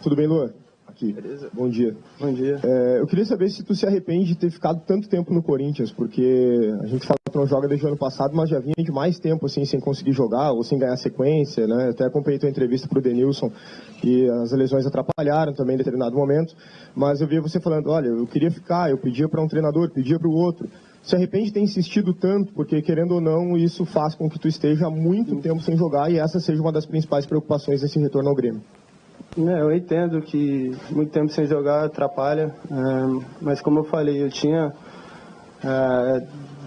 Tudo bem, Luan? Aqui. Beleza. Bom dia. Bom dia. Eu queria saber se tu se arrepende de ter ficado tanto tempo no Corinthians, porque a gente fala que não joga desde o ano passado, mas já vinha de mais tempo assim, sem conseguir jogar ou sem ganhar sequência, né? Até acompanhei tua entrevista pro Denilson e as lesões atrapalharam também em determinado momento, mas eu via você falando, olha, eu queria ficar, eu pedia para um treinador, pedia para o outro. Se arrepende de ter insistido tanto, porque querendo ou não, isso faz com que tu esteja há muito tempo sem jogar e essa seja uma das principais preocupações desse retorno ao Grêmio. Eu entendo que muito tempo sem jogar atrapalha, mas como eu falei, eu tinha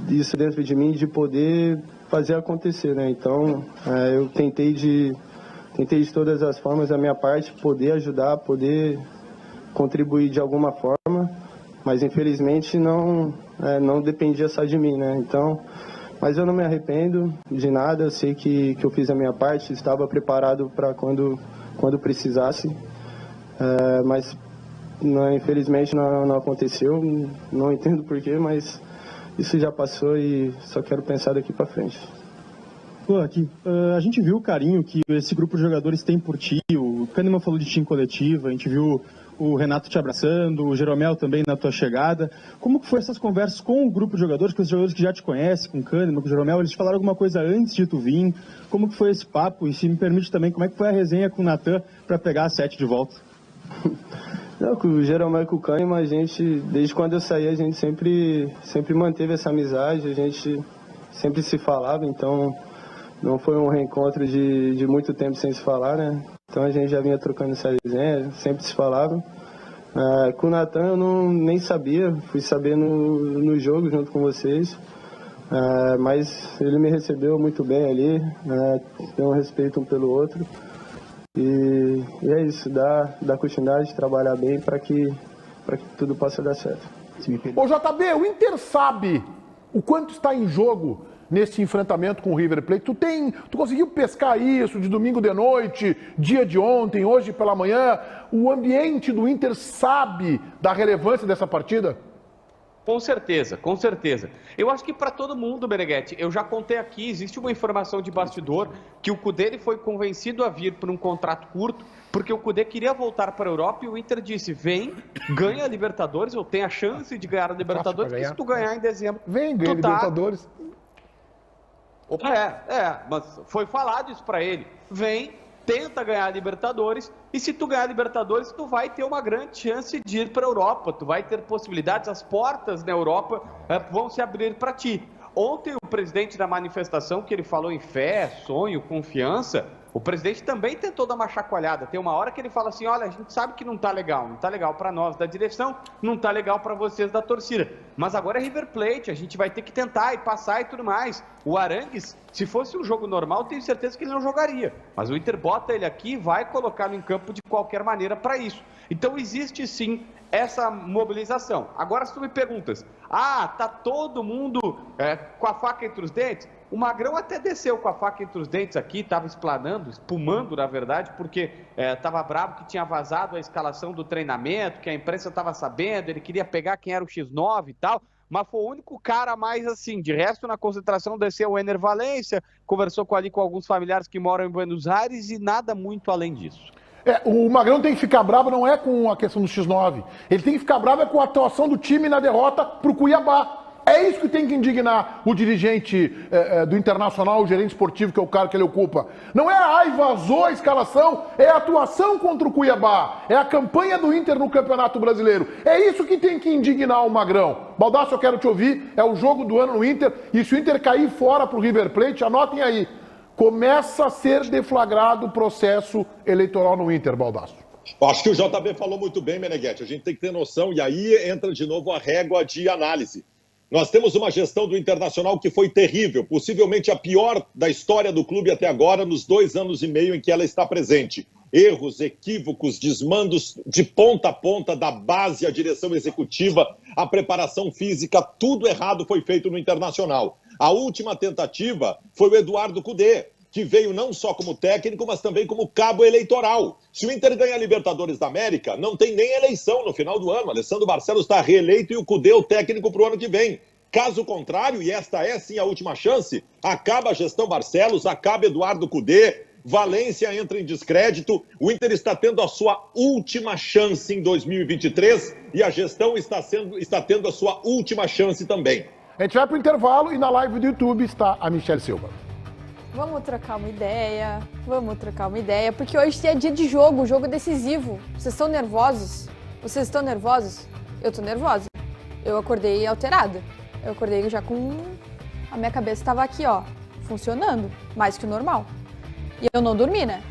isso dentro de mim de poder fazer acontecer, né? Então eu tentei de todas as formas a minha parte, poder ajudar, poder contribuir de alguma forma, mas infelizmente não dependia só de mim, né? Então, mas eu não me arrependo de nada, eu sei que eu fiz a minha parte, estava preparado para quando precisasse, mas infelizmente não aconteceu, não entendo porquê, mas isso já passou e só quero pensar daqui para frente. Aqui, a gente viu o carinho que esse grupo de jogadores tem por ti, o Kahneman falou de ti em coletiva, a gente viu o Renato te abraçando, o Jeromel também na tua chegada. Como que foi essas conversas com o grupo de jogadores, com os jogadores que já te conhecem, com o Kahneman, com o Jeromel? Eles te falaram alguma coisa antes de tu vir? Como que foi esse papo? E se me permite também, como é que foi a resenha com o Natan para pegar a 7 de volta? Não, com o Jeromel e com o Kahneman, a gente, desde quando eu saí, a gente sempre manteve essa amizade, a gente sempre se falava, então não foi um reencontro de muito tempo sem se falar, né? Então a gente já vinha trocando essa resenha, sempre se falava. Com o Natan eu nem sabia, fui saber no jogo junto com vocês. Mas ele me recebeu muito bem ali, tem um respeito um pelo outro. E é isso, dar continuidade, trabalhar bem para que tudo possa dar certo. Ô JB, o Inter sabe o quanto está em jogo nesse enfrentamento com o River Plate. Tu conseguiu pescar isso de domingo de noite, dia de ontem, hoje pela manhã? O ambiente do Inter sabe da relevância dessa partida? Com certeza, com certeza. Eu acho que para todo mundo, Meneghetti, eu já contei aqui, existe uma informação de bastidor que o Cudê ele foi convencido a vir por um contrato curto, porque o Cudê queria voltar para a Europa e o Inter disse, vem, ganha a Libertadores, ou tem a chance de ganhar a Libertadores, porque se tu ganhar em dezembro... Vem, ganha a Libertadores. Mas foi falado isso para ele. Vem, tenta ganhar a Libertadores, e se tu ganhar a Libertadores, tu vai ter uma grande chance de ir para a Europa, tu vai ter possibilidades, as portas na Europa vão se abrir para ti. Ontem o presidente da manifestação, que ele falou em fé, sonho, confiança, o presidente também tentou dar uma chacoalhada. Tem uma hora que ele fala assim, olha, a gente sabe que não tá legal para nós da direção, não tá legal para vocês da torcida, mas agora é River Plate, a gente vai ter que tentar e passar e tudo mais. O Arangues, se fosse um jogo normal, tenho certeza que ele não jogaria, mas o Inter bota ele aqui e vai colocá-lo em campo de qualquer maneira para isso. Então existe sim essa mobilização. Agora se tu me perguntas, tá todo mundo com a faca entre os dentes? O Magrão até desceu com a faca entre os dentes aqui, estava espumando na verdade, porque estava bravo que tinha vazado a escalação do treinamento, que a imprensa estava sabendo, ele queria pegar quem era o X9 e tal, mas foi o único cara mais assim. De resto, na concentração desceu o Ener Valencia, conversou com alguns familiares que moram em Buenos Aires e nada muito além disso. O Magrão tem que ficar bravo não é com a questão do X9, ele tem que ficar bravo com a atuação do time na derrota pro Cuiabá. É isso que tem que indignar o dirigente do Internacional, o gerente esportivo, que é o cargo que ele ocupa. Não é, vazou a escalação, é a atuação contra o Cuiabá, é a campanha do Inter no Campeonato Brasileiro. É isso que tem que indignar o Magrão. Baldasso, eu quero te ouvir, é o jogo do ano no Inter, e se o Inter cair fora pro River Plate, anotem aí, começa a ser deflagrado o processo eleitoral no Inter, Baldasso. Acho que o JB falou muito bem, Meneghetti, a gente tem que ter noção, e aí entra de novo a régua de análise. Nós temos uma gestão do Internacional que foi terrível, possivelmente a pior da história do clube até agora, nos 2 anos e meio em que ela está presente. Erros, equívocos, desmandos de ponta a ponta, da base à direção executiva, a preparação física, tudo errado foi feito no Internacional. A última tentativa foi o Eduardo Cudê, que veio não só como técnico, mas também como cabo eleitoral. Se o Inter ganha a Libertadores da América, não tem nem eleição no final do ano. Alessandro Barcelos está reeleito e o Cudê o técnico para o ano que vem. Caso contrário, e esta é sim a última chance, acaba a gestão Barcelos, acaba Eduardo Cudê, Valência entra em descrédito, o Inter está tendo a sua última chance em 2023 e a gestão está tendo a sua última chance também. A gente vai para o intervalo e na live do YouTube está a Michelle Silva. Vamos trocar uma ideia, porque hoje é dia de jogo decisivo. Vocês estão nervosos? Eu tô nervosa. Eu acordei alterada. Eu acordei já com... A minha cabeça estava aqui, ó, funcionando, mais que o normal. E eu não dormi, né?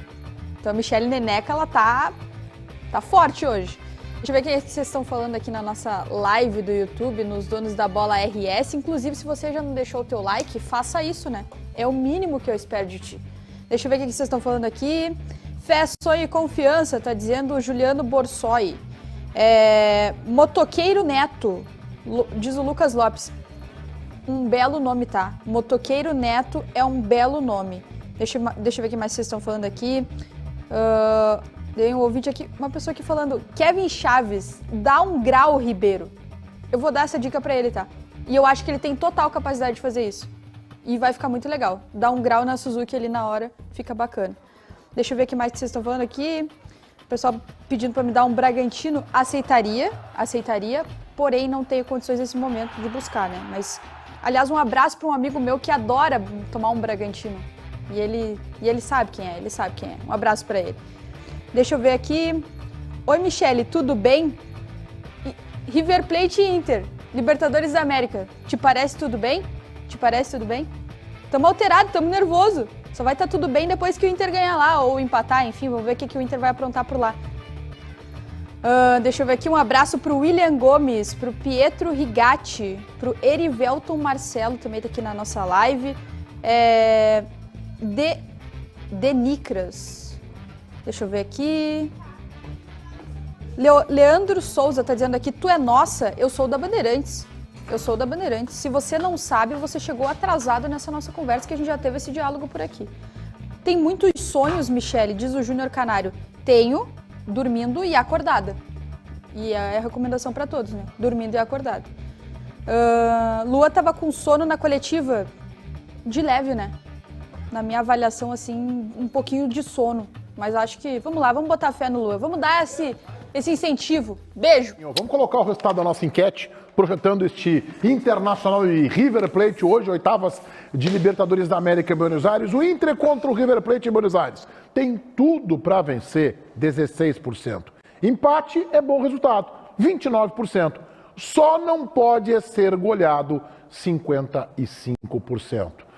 Então a Michelle Neneca, ela tá forte hoje. Deixa eu ver o que vocês estão falando aqui na nossa live do YouTube, nos Donos da Bola RS. Inclusive, se você já não deixou o teu like, faça isso, né? É o mínimo que eu espero de ti. Deixa eu ver o que vocês estão falando aqui. Fé, sonho e confiança, tá dizendo o Juliano Borsoi. Motoqueiro Neto, diz o Lucas Lopes. Um belo nome, tá? Motoqueiro Neto é um belo nome. Deixa eu ver o que mais vocês estão falando aqui. Tem um ouvinte aqui, uma pessoa aqui falando, Kevin Chaves, dá um grau, Ribeiro. Eu vou dar essa dica pra ele, tá? E eu acho que ele tem total capacidade de fazer isso. E vai ficar muito legal. Dá um grau na Suzuki ali na hora, fica bacana. Deixa eu ver o que mais vocês estão falando aqui. O pessoal pedindo pra me dar um Bragantino, aceitaria, porém não tenho condições nesse momento de buscar, né? Mas, aliás, um abraço pra um amigo meu que adora tomar um Bragantino. E ele sabe quem é, Um abraço pra ele. Deixa eu ver aqui. Oi, Michele, tudo bem? River Plate e Inter, Libertadores da América. Te parece tudo bem? Tamo alterado, tamo nervoso. Só vai estar tudo bem depois que o Inter ganhar lá ou empatar, enfim, vamos ver o que o Inter vai aprontar por lá. Deixa eu ver aqui, um abraço pro William Gomes, pro Pietro Rigatti, pro Erivelton Marcelo, também tá aqui na nossa live. Denicras. Deixa eu ver aqui. Leandro Souza tá dizendo aqui, tu é nossa, eu sou da Bandeirantes. Se você não sabe, você chegou atrasado nessa nossa conversa, que a gente já teve esse diálogo por aqui. Tem muitos sonhos, Michele, diz o Júnior Canário. Tenho, dormindo e acordada. E é a recomendação para todos, né? Dormindo e acordada. Lua tava com sono na coletiva de leve, né? Na minha avaliação, assim, um pouquinho de sono. Mas acho que, vamos lá, vamos botar fé no Lua. Vamos dar esse incentivo. Beijo. Vamos colocar o resultado da nossa enquete, projetando este Internacional e River Plate hoje, oitavas de Libertadores da América em Buenos Aires. O Inter contra o River Plate em Buenos Aires. Tem tudo para vencer, 16%. Empate é bom resultado, 29%. Só não pode ser goleado, 55%.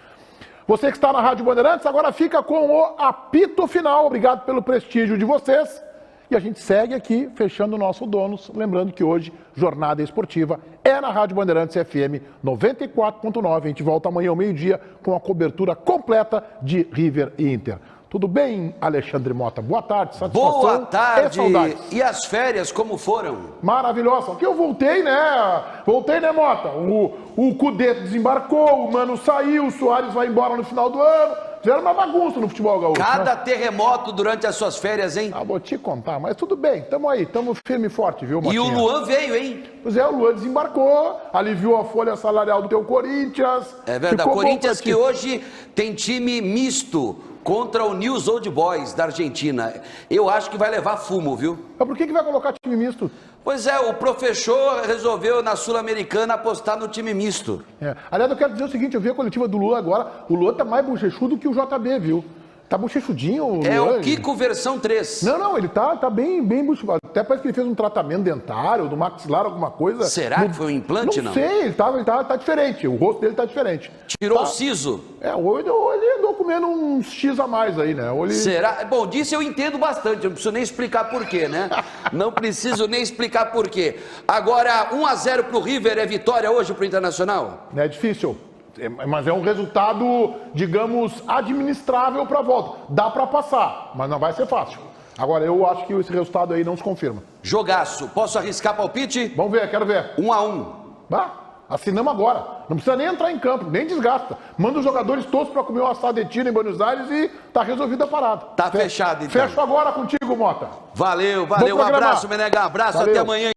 Você que está na Rádio Bandeirantes, agora fica com o apito final. Obrigado pelo prestígio de vocês. E a gente segue aqui, fechando o nosso Donos. Lembrando que hoje, jornada esportiva é na Rádio Bandeirantes FM 94.9. A gente volta amanhã ao meio-dia com a cobertura completa de River e Inter. Tudo bem, Alexandre Mota? Boa tarde, satisfação. Boa tarde. E saudades. E as férias, como foram? Maravilhosa. Aqui eu voltei, né? Mota? O Cudê desembarcou, o Mano saiu, o Soares vai embora no final do ano. Fizeram uma bagunça no futebol gaúcho. Cada terremoto durante as suas férias, hein? Vou te contar, mas tudo bem. Tamo aí, tamo firme e forte, viu, Motinha? E o Luan veio, hein? Pois é, o Luan desembarcou, aliviou a folha salarial do teu Corinthians. É verdade, o Corinthians que hoje tem time misto contra o News Old Boys da Argentina. Eu acho que vai levar fumo, viu? Mas por que vai colocar time misto? Pois é, o professor resolveu na Sul-Americana apostar no time misto. Aliás, eu quero dizer o seguinte, eu vi a coletiva do Lula agora, o Lula tá mais bochechudo que o JB, viu? Tá bochechudinho. É Luan, o Kiko versão 3. Não, ele tá bem bochechudinho. Até parece que ele fez um tratamento dentário, do maxilar, alguma coisa. Será que foi um implante, não? Não sei, ele tá diferente. O rosto dele tá diferente. Tirou o siso. Ou ele andou comendo uns X a mais aí, né? Será? Bom, disso eu entendo bastante, eu não preciso nem explicar por quê, né? Não preciso nem explicar por quê. Agora, 1-0 pro River é vitória hoje pro Internacional? É difícil, mas é um resultado, digamos, administrável pra volta. Dá pra passar, mas não vai ser fácil. Agora, eu acho que esse resultado aí não se confirma. Jogaço. Posso arriscar palpite? Vamos ver, quero ver. 1-1. Assinamos agora. Não precisa nem entrar em campo, nem desgasta. Manda os jogadores todos para comer um assadetina em Buenos Aires e tá resolvida a parada. Tá fechado, então. Fecho agora contigo, Mota. Valeu. Um abraço, Menegão. Abraço, até amanhã.